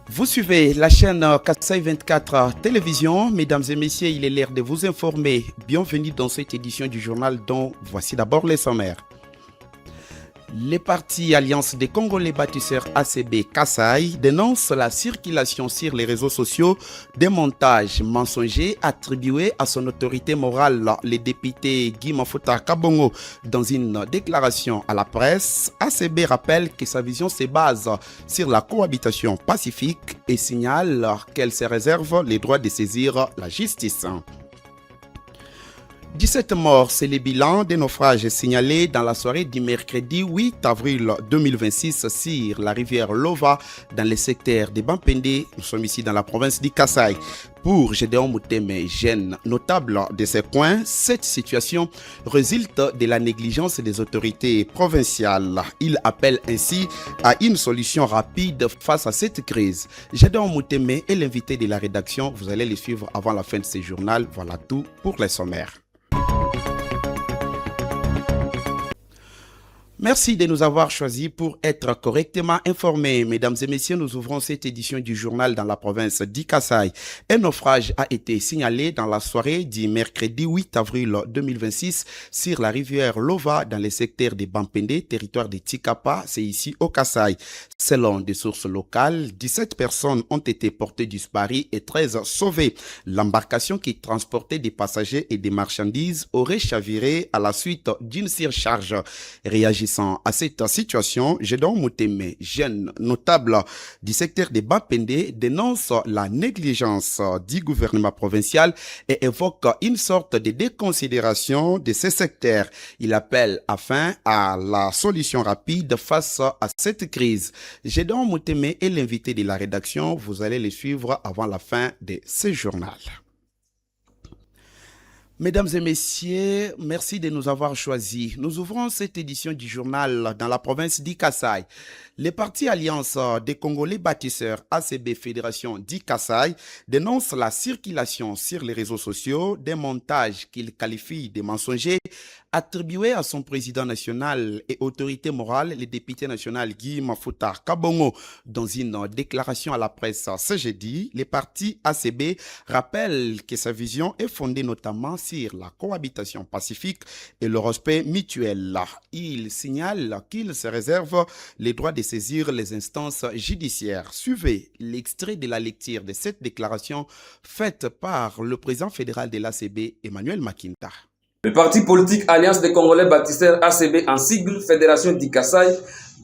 Vous suivez la chaîne Kassai 24 Télévision. Mesdames et messieurs, il est l'heure de vous informer. Bienvenue dans cette édition du journal dont voici d'abord les sommaires. Les partis Alliance des Congolais bâtisseurs ACB Kassai dénoncent la circulation sur les réseaux sociaux des montages mensongers attribués à son autorité morale. Le député Guy Mafuta Kabongo, dans une déclaration à la presse, ACB rappelle que sa vision se base sur la cohabitation pacifique et signale qu'elle se réserve les droits de saisir la justice. 17 morts, c'est le bilan des naufrages signalés dans la soirée du mercredi 8 avril 2026 sur la rivière Lova dans le secteur de Bampende. Nous sommes ici dans la province du Kassai. Pour Gédéon Mouteme, jeune notable de ces coins, cette situation résulte de la négligence des autorités provinciales. Il appelle ainsi à une solution rapide face à cette crise. Gédéon Mouteme est l'invité de la rédaction. Vous allez les suivre avant la fin de ce journal. Voilà tout pour les sommaires. Merci de nous avoir choisis pour être correctement informés. Mesdames et messieurs, nous ouvrons cette édition du journal dans la province d'Ikassai. Un naufrage a été signalé dans la soirée du mercredi 8 avril 2026 sur la rivière Lova dans le secteur de Bampende, territoire de Tikapa, c'est ici au Kassai. Selon des sources locales, 17 personnes ont été portées disparues et 13 sauvées. L'embarcation qui transportait des passagers et des marchandises aurait chaviré à la suite d'une surcharge. Réagissant à cette situation, Gédéon Mouteme, jeune notable du secteur de Bampende, dénonce la négligence du gouvernement provincial et évoque une sorte de déconsidération de ce secteur. Il appelle afin à la solution rapide face à cette crise. Gédéon Mouteme est l'invité de la rédaction. Vous allez le suivre avant la fin de ce journal. Mesdames et messieurs, merci de nous avoir choisis. Nous ouvrons cette édition du journal dans la province d'Ikassai. Les partis Alliance des Congolais bâtisseurs ACB Fédération d'Ikassai dénoncent la circulation sur les réseaux sociaux des montages qu'ils qualifient de mensongers attribués à son président national et autorité morale, le député national Guy Mafuta Kabongo. Dans une déclaration à la presse ce jeudi, les partis ACB rappellent que sa vision est fondée notamment sur la cohabitation pacifique et le respect mutuel. Il signale qu'il se réserve les droits de saisir les instances judiciaires. Suivez l'extrait de la lecture de cette déclaration faite par le président fédéral de l'ACB, Emmanuel Makinta. Le parti politique Alliance des Congolais bâtisseurs ACB en sigle Fédération d'Ikassai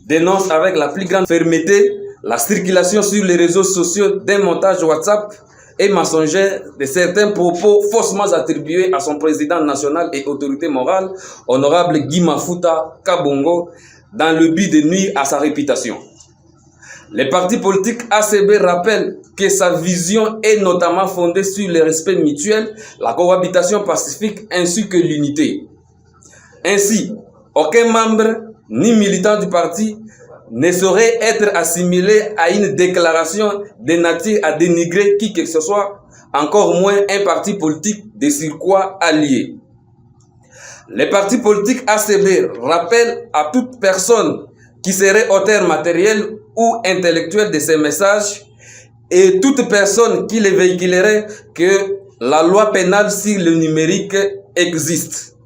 dénonce avec la plus grande fermeté la circulation sur les réseaux sociaux d'un montage WhatsApp et mensonger de certains propos faussement attribués à son président national et autorité morale, honorable Guy Mafuta Kabongo, dans le but de nuire à sa réputation. Les partis politiques ACB rappellent que sa vision est notamment fondée sur le respect mutuel, la cohabitation pacifique ainsi que l'unité. Ainsi, aucun membre ni militant du parti ne saurait être assimilé à une déclaration de nature à dénigrer qui que ce soit, encore moins un parti politique de surcroît allié. Les partis politiques ACB rappellent à toute personne qui serait auteur matériel ou intellectuel de ces messages et toute personne qui les véhiculerait que la loi pénale sur le numérique existe.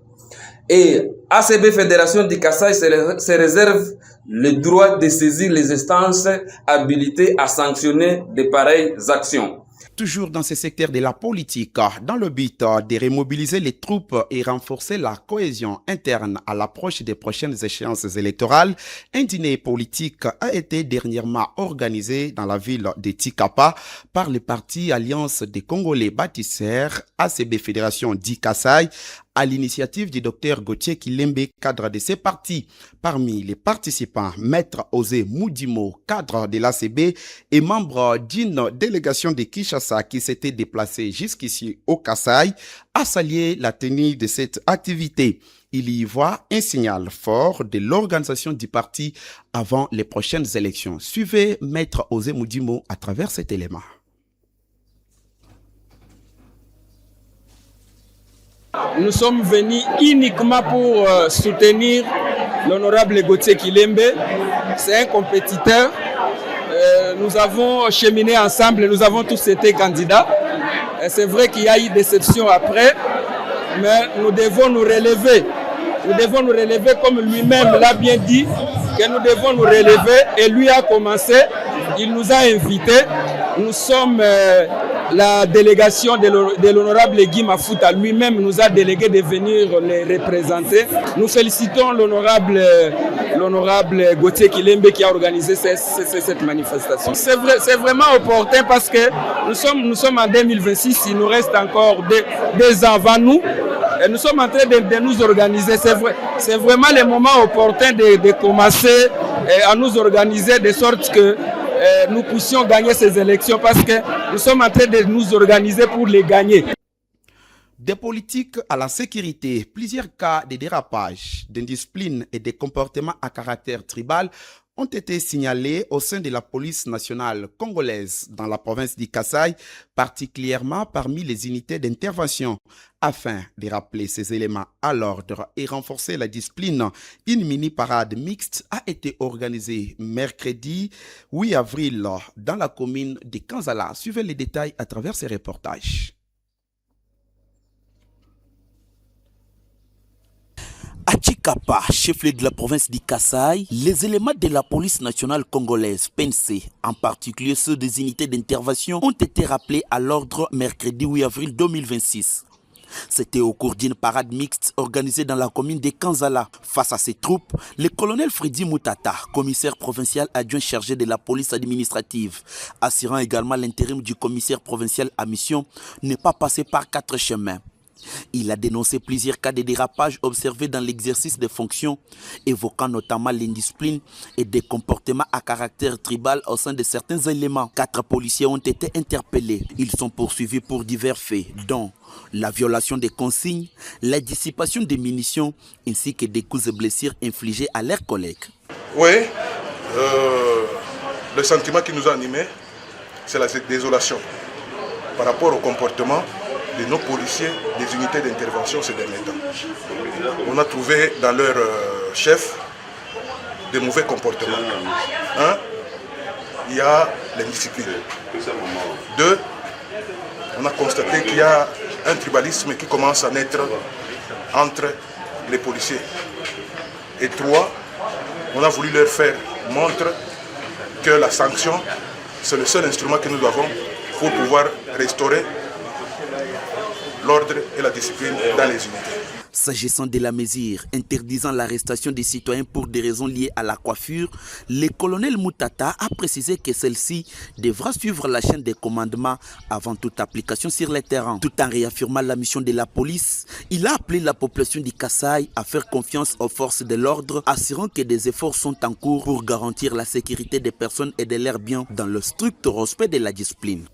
Et ACB Fédération d'Ikassai se réserve le droit de saisir les instances habilitées à sanctionner de pareilles actions. Toujours dans ce secteur de la politique, dans le but de remobiliser les troupes et renforcer la cohésion interne à l'approche des prochaines échéances électorales, un dîner politique a été dernièrement organisé dans la ville de Tikapa par le parti Alliance des Congolais bâtisseurs ACB Fédération d'Ikassai à l'initiative du docteur Gauthier Kilembe, cadre de ces partis. Parmi les participants, Maître Osé Moudimo, cadre de l'ACB et membre d'une délégation de Kinshasa qui s'était déplacée jusqu'ici au Kassai, a salué la tenue de cette activité. Il y voit un signal fort de l'organisation du parti avant les prochaines élections. Suivez Maître Osé Moudimo à travers cet élément. Nous sommes venus uniquement pour soutenir l'honorable Gauthier Kilembe. C'est un compétiteur. nous avons cheminé ensemble, nous avons tous été candidats. C'est vrai qu'il y a eu déception après, mais nous devons nous relever. Nous devons nous relever comme lui-même l'a bien dit, que nous devons nous relever et lui a commencé. Il nous a invités. Nous sommes la délégation de l'honorable Guy Mafuta. Lui-même nous a délégué de venir les représenter. Nous félicitons l'honorable Gauthier Kilembe qui a organisé cette manifestation. C'est vraiment opportun parce que nous sommes en 2026, il nous reste encore deux ans avant nous. Et nous sommes en train de nous organiser. C'est vraiment le moment opportun de commencer à nous organiser de sorte que nous puissions gagner ces élections parce que nous sommes en train de nous organiser pour les gagner. Des politiques à la sécurité, plusieurs cas de dérapage, d'indiscipline et de comportements à caractère tribal ont été signalés au sein de la police nationale congolaise dans la province du Kasaï, particulièrement parmi les unités d'intervention. Afin de rappeler ces éléments à l'ordre et renforcer la discipline, une mini-parade mixte a été organisée mercredi 8 avril dans la commune de Kanzala. Suivez les détails à travers ces reportages. À Chikapa, chef-lieu de la province du Kasaï, les éléments de la police nationale congolaise, PNC, en particulier ceux des unités d'intervention, ont été rappelés à l'ordre mercredi 8 avril 2026. C'était au cours d'une parade mixte organisée dans la commune de Kanzala. Face à ces troupes, le colonel Freddy Moutata, commissaire provincial adjoint chargé de la police administrative, assurant également l'intérim du commissaire provincial à mission, n'est pas passé par 4 chemins. Il a dénoncé plusieurs cas de dérapage observés dans l'exercice des fonctions, évoquant notamment l'indiscipline et des comportements à caractère tribal au sein de certains éléments. 4 policiers ont été interpellés. Ils sont poursuivis pour divers faits, dont la violation des consignes, la dissipation des munitions, ainsi que des coups et blessures infligés à leurs collègues. Oui, le sentiment qui nous a animés, c'est la désolation par rapport au comportement de nos policiers des unités d'intervention ces derniers temps. On a trouvé dans leur chef de mauvais comportements. Un, il y a l'indiscipline. 2, on a constaté qu'il y a un tribalisme qui commence à naître entre les policiers. Et 3, on a voulu leur faire montrer que la sanction, c'est le seul instrument que nous avons pour pouvoir restaurer l'ordre et la discipline dans les unités. S'agissant de la mesure interdisant l'arrestation des citoyens pour des raisons liées à la coiffure, le colonel Moutata a précisé que celle-ci devra suivre la chaîne des commandements avant toute application sur le terrain. Tout en réaffirmant la mission de la police, il a appelé la population du Kasaï à faire confiance aux forces de l'ordre, assurant que des efforts sont en cours pour garantir la sécurité des personnes et de leurs biens dans le strict respect de la discipline.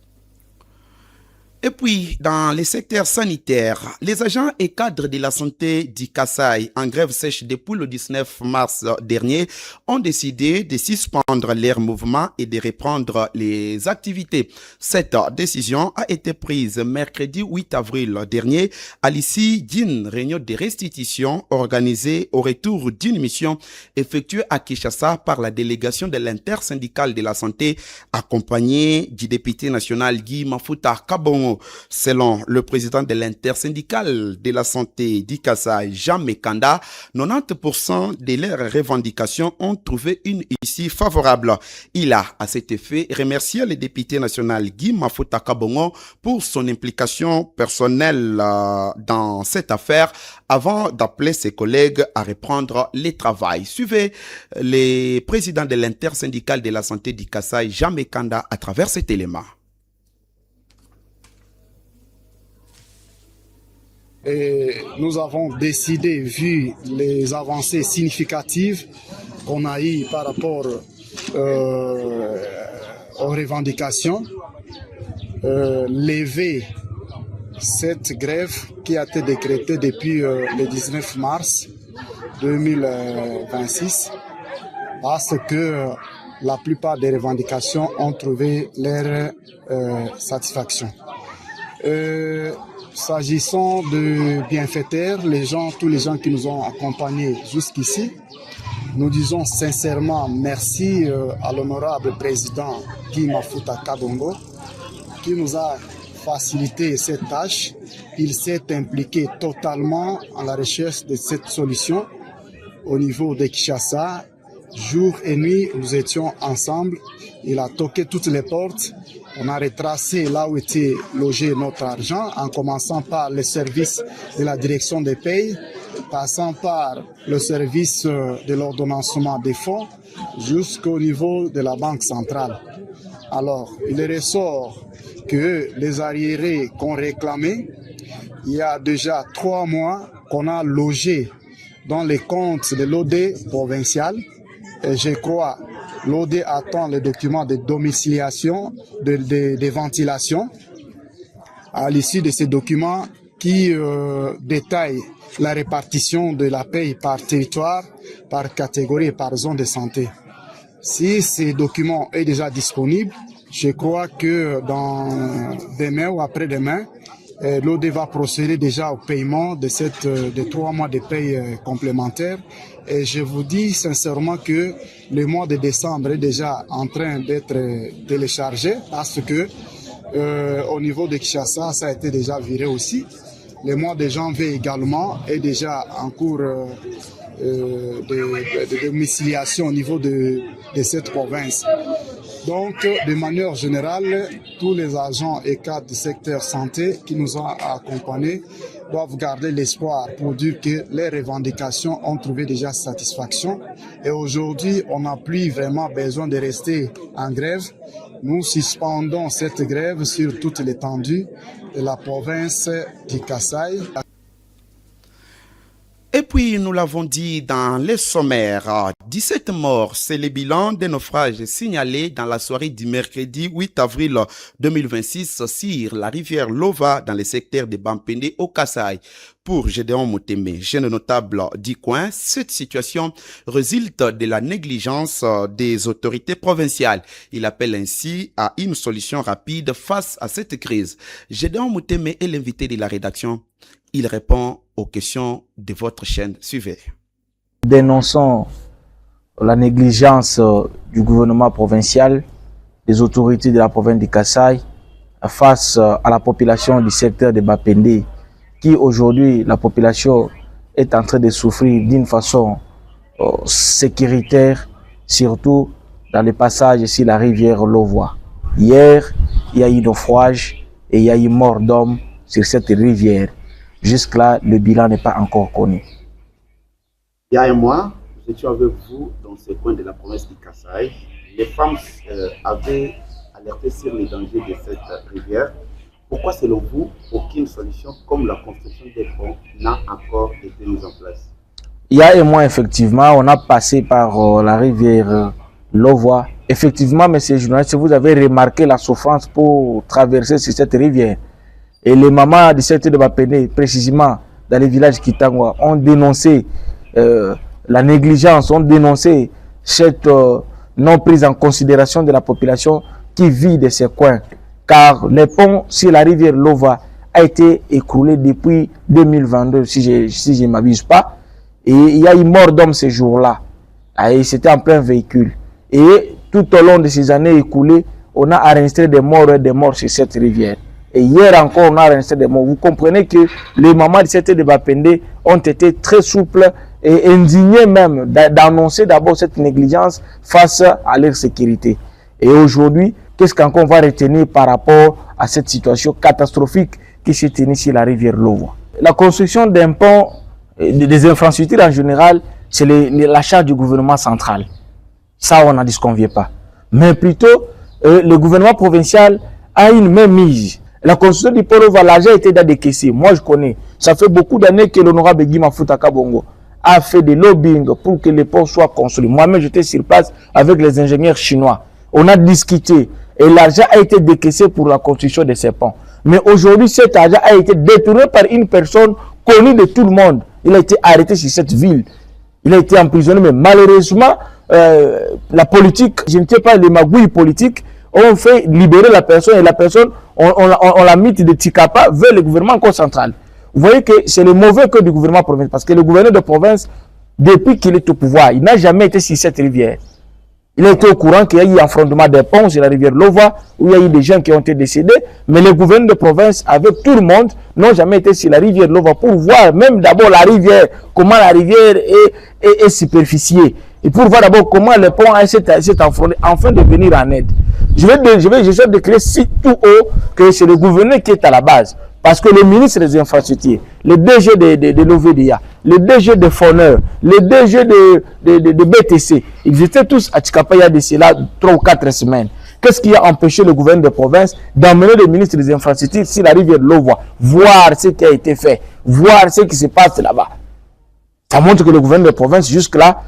Et puis, dans les secteurs sanitaires, les agents et cadres de la santé du Kasaï, en grève sèche depuis le 19 mars dernier, ont décidé de suspendre leurs mouvements et de reprendre les activités. Cette décision a été prise mercredi 8 avril dernier à l'issue d'une réunion de restitution organisée au retour d'une mission effectuée à Kinshasa par la délégation de l'intersyndicale de la santé, accompagnée du député national Guy Mafuta Kabongo. Selon le président de l'intersyndicale de la santé du Kasaï, Jean Mekanda, 90% de leurs revendications ont trouvé une issue favorable. Il a, à cet effet, remercié le député national Guy Mafuta Kabongo pour son implication personnelle dans cette affaire avant d'appeler ses collègues à reprendre le travail. Suivez le président de l'intersyndicale de la santé du Kasaï, Jean Mekanda, à travers cet élément. Et nous avons décidé, vu les avancées significatives qu'on a eues par rapport aux revendications, lever cette grève qui a été décrétée depuis le 19 mars 2026, parce que la plupart des revendications ont trouvé leur satisfaction. S'agissant de bienfaiteurs, tous les gens qui nous ont accompagnés jusqu'ici, nous disons sincèrement merci à l'honorable président Guy Mafuta Kabongo qui nous a facilité cette tâche. Il s'est impliqué totalement à la recherche de cette solution au niveau de Kinshasa. Jour et nuit, nous étions ensemble. Il a toqué toutes les portes. On a retracé là où était logé notre argent, en commençant par le service de la direction des payes, passant par le service de l'ordonnancement des fonds, jusqu'au niveau de la Banque centrale. Alors, il ressort que les arriérés qu'on réclamait, il y a déjà 3 mois qu'on a logé dans les comptes de l'OD provincial. Et je crois l'OD attend les documents de domiciliation, de ventilation. À l'issue de ces documents qui détaillent la répartition de la paye par territoire, par catégorie et par zone de santé. Si ces documents sont déjà disponibles, je crois que dans demain ou après-demain, l'OD va procéder déjà au paiement de 3 mois de paye complémentaires. Et je vous dis sincèrement que le mois de décembre est déjà en train d'être téléchargé parce que au niveau de Kinshasa, ça a été déjà viré aussi. Le mois de janvier également est déjà en cours de domiciliation au niveau de cette province. Donc, de manière générale, tous les agents et cadres du secteur santé qui nous ont accompagnés doivent garder l'espoir pour dire que les revendications ont trouvé déjà satisfaction. Et aujourd'hui, on n'a plus vraiment besoin de rester en grève. Nous suspendons cette grève sur toute l'étendue de la province du Kasaï. Et puis, nous l'avons dit dans les sommaires, 17 morts, c'est le bilan des naufrages signalés dans la soirée du mercredi 8 avril 2026 sur la rivière Lova dans le secteur de Bampende au Kasaï. Pour Gédéon Moteme, jeune notable du coin, cette situation résulte de la négligence des autorités provinciales. Il appelle ainsi à une solution rapide face à cette crise. Gédéon Moteme est l'invité de la rédaction. Il répond aux questions de votre chaîne. Suivez. Dénonçons la négligence du gouvernement provincial, des autorités de la province du Kasaï face à la population du secteur de Bapende, qui aujourd'hui, la population est en train de souffrir d'une façon sécuritaire, surtout dans les passages sur la rivière Lovois. Hier, il y a eu naufrage et il y a eu mort d'hommes sur cette rivière. Jusque-là, le bilan n'est pas encore connu. Il y a un mois, nous étions avec vous dans ce coin de la province du Kasaï. Les femmes avaient alerté sur les dangers de cette rivière. Pourquoi, selon vous, aucune solution comme la construction des ponts n'a encore été mise en place? Il y a un mois, effectivement, on a passé par la rivière Lovois. Effectivement, messieurs les journalistes, vous avez remarqué la souffrance pour traverser sur cette rivière. Et les mamans du secteur de Bapende, précisément dans les villages Kitangwa, ont dénoncé la négligence, ont dénoncé cette non prise en considération de la population qui vit de ces coins. Car le pont sur la rivière Lova a été écroulé depuis 2022, si je ne m'abuse pas. Et il y a eu mort d'hommes ce jour-là. Et c'était en plein véhicule. Et tout au long de ces années écoulées, on a enregistré des morts sur cette rivière. Et hier encore, on a enregistré des morts. Vous comprenez que les mamans du secteur de Bapende ont été très souples et indignés même d'annoncer d'abord cette négligence face à leur sécurité. Et aujourd'hui, qu'est-ce qu'on va retenir par rapport à cette situation catastrophique qui s'est tenue sur la rivière Lovois? La construction d'un pont, des infrastructures en général, c'est la charge du gouvernement central. Ça, on n'en disconvient pas. Mais plutôt, le gouvernement provincial a une mainmise. La construction du pont Lova, l'argent a été décaissé. Moi, je connais. Ça fait beaucoup d'années que l'honorable Guy Mafuta Kabongo a fait des lobbying pour que le pont soit construit. Moi-même, j'étais sur place avec les ingénieurs chinois. On a discuté et l'argent a été décaissé pour la construction de ces ponts. Mais aujourd'hui, cet argent a été détourné par une personne connue de tout le monde. Il a été arrêté sur cette ville. Il a été emprisonné, mais malheureusement, la politique, je ne sais pas, les magouilles politiques, ont fait libérer la personne et la personne, on l'a mis de Tikapa vers le gouvernement central. Vous voyez que c'est le mauvais cœur du gouvernement provincial parce que le gouverneur de province depuis qu'il est au pouvoir, il n'a jamais été sur cette rivière. Il a été au courant qu'il y a eu affrontement des ponts sur la rivière Lova, où il y a eu des gens qui ont été décédés, mais les gouverneurs de province, avec tout le monde, n'ont jamais été sur la rivière Lova pour voir même d'abord la rivière, comment la rivière est superficiée, et pour voir d'abord comment les ponts s'est affronté, afin de venir en aide. J'essaie de créer si tout haut que c'est le gouverneur qui est à la base. Parce que le ministre des Infrastructures, le DG de l'OVDA, le DG de Foneur, le DG de BTC, ils étaient tous à Tchikapa il y a de cela 3 ou 4 semaines. Qu'est-ce qui a empêché le gouvernement de province d'emmener le ministre des Infrastructures sur la rivière Lova, voir ce qui a été fait, voir ce qui se passe là-bas? Ça montre que le gouvernement de province, jusque-là,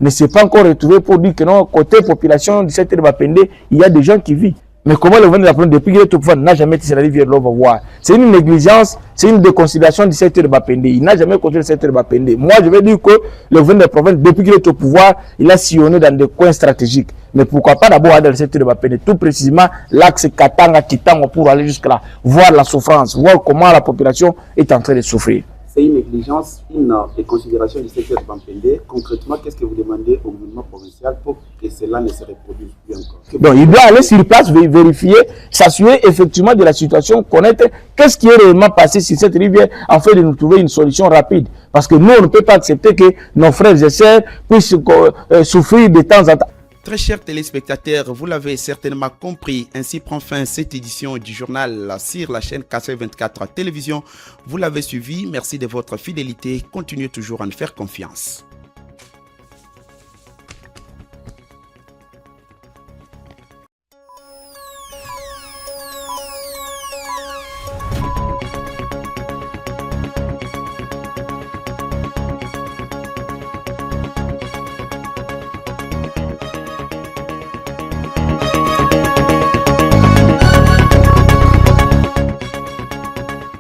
ne s'est pas encore retrouvé pour dire que non, côté population du secteur de Bapende, il y a des gens qui vivent. Mais comment le gouvernement de la province, depuis qu'il est au pouvoir, n'a jamais été sur la rivière Lova voir? C'est une négligence, c'est une déconsidération du secteur de Bapende. Il n'a jamais contrôlé le secteur de Bapende. Moi, je vais dire que le gouvernement de la province, depuis qu'il est au pouvoir, il a sillonné dans des coins stratégiques. Mais pourquoi pas d'abord aller dans le secteur de Bapende, tout précisément l'axe Katanga-Kitanga, pour aller jusque-là, voir la souffrance, voir comment la population est en train de souffrir. C'est une négligence, une déconsidération du secteur de Bapende. Concrètement, qu'est-ce que vous demandez au gouvernement provincial pour que cela ne se reproduise plus encore? Donc, il doit aller sur place, vérifier, s'assurer effectivement de la situation, connaître qu'est-ce qui est réellement passé sur cette rivière, afin de nous trouver une solution rapide. Parce que nous, on ne peut pas accepter que nos frères et sœurs puissent souffrir de temps en temps. Très chers téléspectateurs, vous l'avez certainement compris, ainsi prend fin cette édition du journal sur la chaîne Kassai 24 Télévision. Vous l'avez suivi, merci de votre fidélité, continuez toujours à nous faire confiance.